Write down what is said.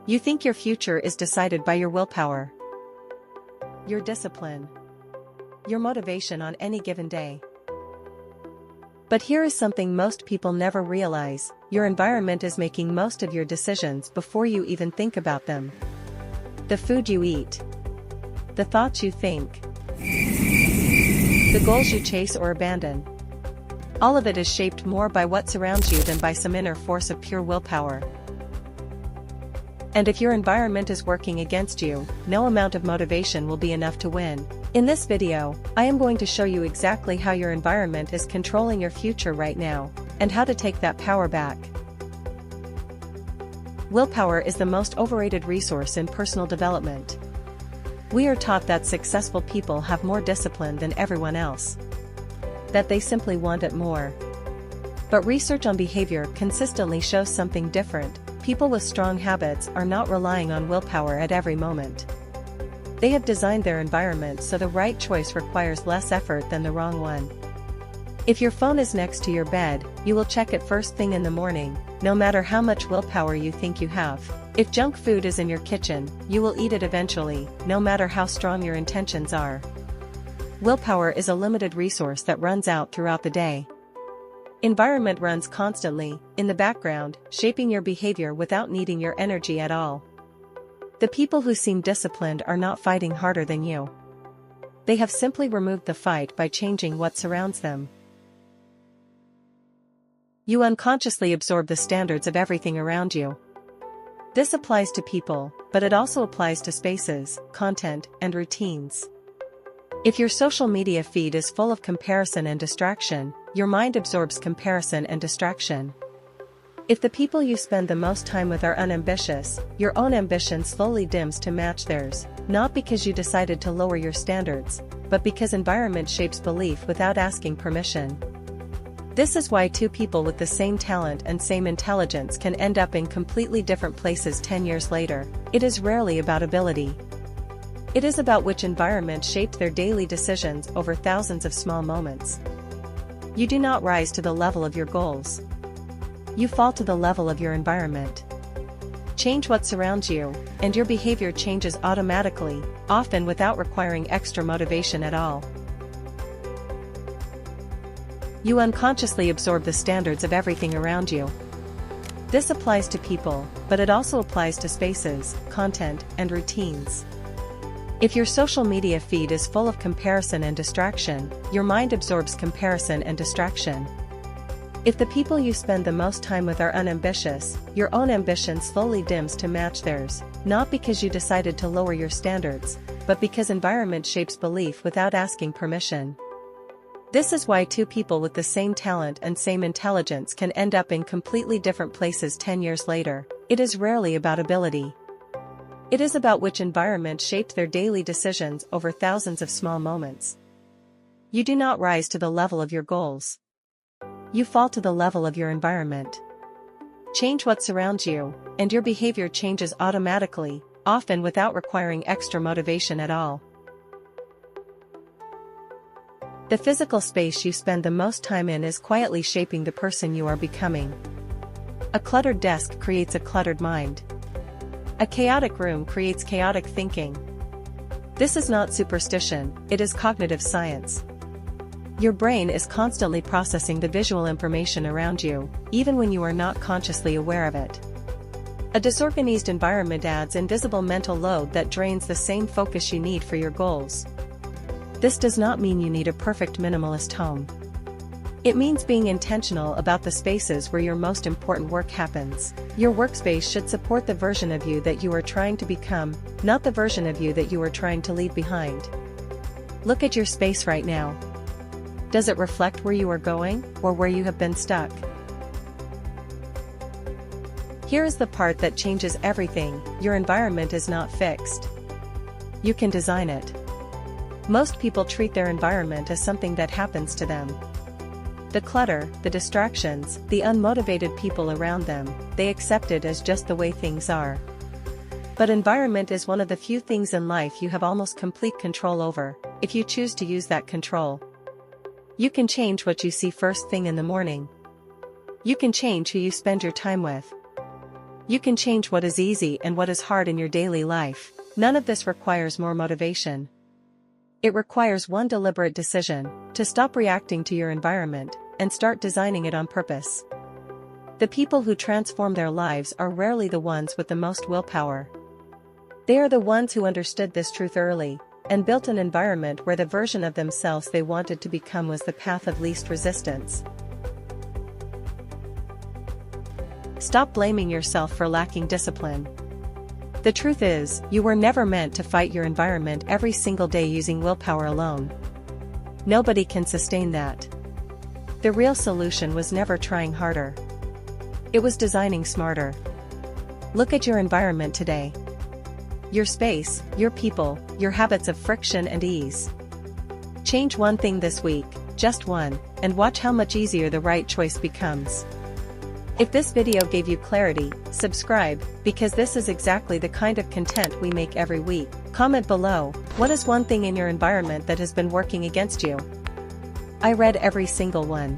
You think your future is decided by your willpower, your discipline, your motivation on any given day. But here is something most people never realize: your environment is making most of your decisions before you even think about them. The food you eat, the thoughts you think, the goals you chase or abandon. All of it is shaped more by what surrounds you than by some inner force of pure willpower. And if your environment is working against you, no amount of motivation will be enough to win. In this video, I am going to show you exactly how your environment is controlling your future right now, and how to take that power back. Willpower is the most overrated resource in personal development. We are taught that successful people have more discipline than everyone else, that they simply want it more. But research on behavior consistently shows something different. People with strong habits are not relying on willpower at every moment. They have designed their environment so the right choice requires less effort than the wrong one. If your phone is next to your bed, you will check it first thing in the morning, no matter how much willpower you think you have. If junk food is in your kitchen, you will eat it eventually, no matter how strong your intentions are. Willpower is a limited resource that runs out throughout the day. Environment runs constantly, in the background, shaping your behavior without needing your energy at all. The people who seem disciplined are not fighting harder than you. They have simply removed the fight by changing what surrounds them. You unconsciously absorb the standards of everything around you. This applies to people, but it also applies to spaces, content, and routines. If your social media feed is full of comparison and distraction, your mind absorbs comparison and distraction. If the people you spend the most time with are unambitious, your own ambition slowly dims to match theirs, not because you decided to lower your standards, but because environment shapes belief without asking permission. This is why two people with the same talent and same intelligence can end up in completely different places 10 years later. It is rarely about ability. It is about which environment shaped their daily decisions over thousands of small moments. You do not rise to the level of your goals. You fall to the level of your environment. Change what surrounds you, and your behavior changes automatically, often without requiring extra motivation at all. You unconsciously absorb the standards of everything around you. This applies to people, but it also applies to spaces, content, and routines. If your social media feed is full of comparison and distraction, your mind absorbs comparison and distraction. If the people you spend the most time with are unambitious, your own ambition slowly dims to match theirs, not because you decided to lower your standards, but because environment shapes belief without asking permission. This is why two people with the same talent and same intelligence can end up in completely different places 10 years later. It is rarely about ability. It is about which environment shaped their daily decisions over thousands of small moments. You do not rise to the level of your goals. You fall to the level of your environment. Change what surrounds you, and your behavior changes automatically, often without requiring extra motivation at all. The physical space you spend the most time in is quietly shaping the person you are becoming. A cluttered desk creates a cluttered mind. A chaotic room creates chaotic thinking. This is not superstition, it is cognitive science. Your brain is constantly processing the visual information around you, even when you are not consciously aware of it. A disorganized environment adds invisible mental load that drains the same focus you need for your goals. This does not mean you need a perfect minimalist home. It means being intentional about the spaces where your most important work happens. Your workspace should support the version of you that you are trying to become, not the version of you that you are trying to leave behind. Look at your space right now. Does it reflect where you are going, or where you have been stuck? Here is the part that changes everything: your environment is not fixed. You can design it. Most people treat their environment as something that happens to them. The clutter, the distractions, the unmotivated people around them, they accept it as just the way things are. But environment is one of the few things in life you have almost complete control over, if you choose to use that control. You can change what you see first thing in the morning. You can change who you spend your time with. You can change what is easy and what is hard in your daily life. None of this requires more motivation. It requires one deliberate decision, to stop reacting to your environment, and start designing it on purpose. The people who transform their lives are rarely the ones with the most willpower. They are the ones who understood this truth early, and built an environment where the version of themselves they wanted to become was the path of least resistance. Stop blaming yourself for lacking discipline. The truth is, you were never meant to fight your environment every single day using willpower alone. Nobody can sustain that. The real solution was never trying harder. It was designing smarter. Look at your environment today. Your space, your people, your habits of friction and ease. Change one thing this week, just one, and watch how much easier the right choice becomes. If this video gave you clarity, subscribe, because this is exactly the kind of content we make every week. Comment below, what is one thing in your environment that has been working against you? I read every single one.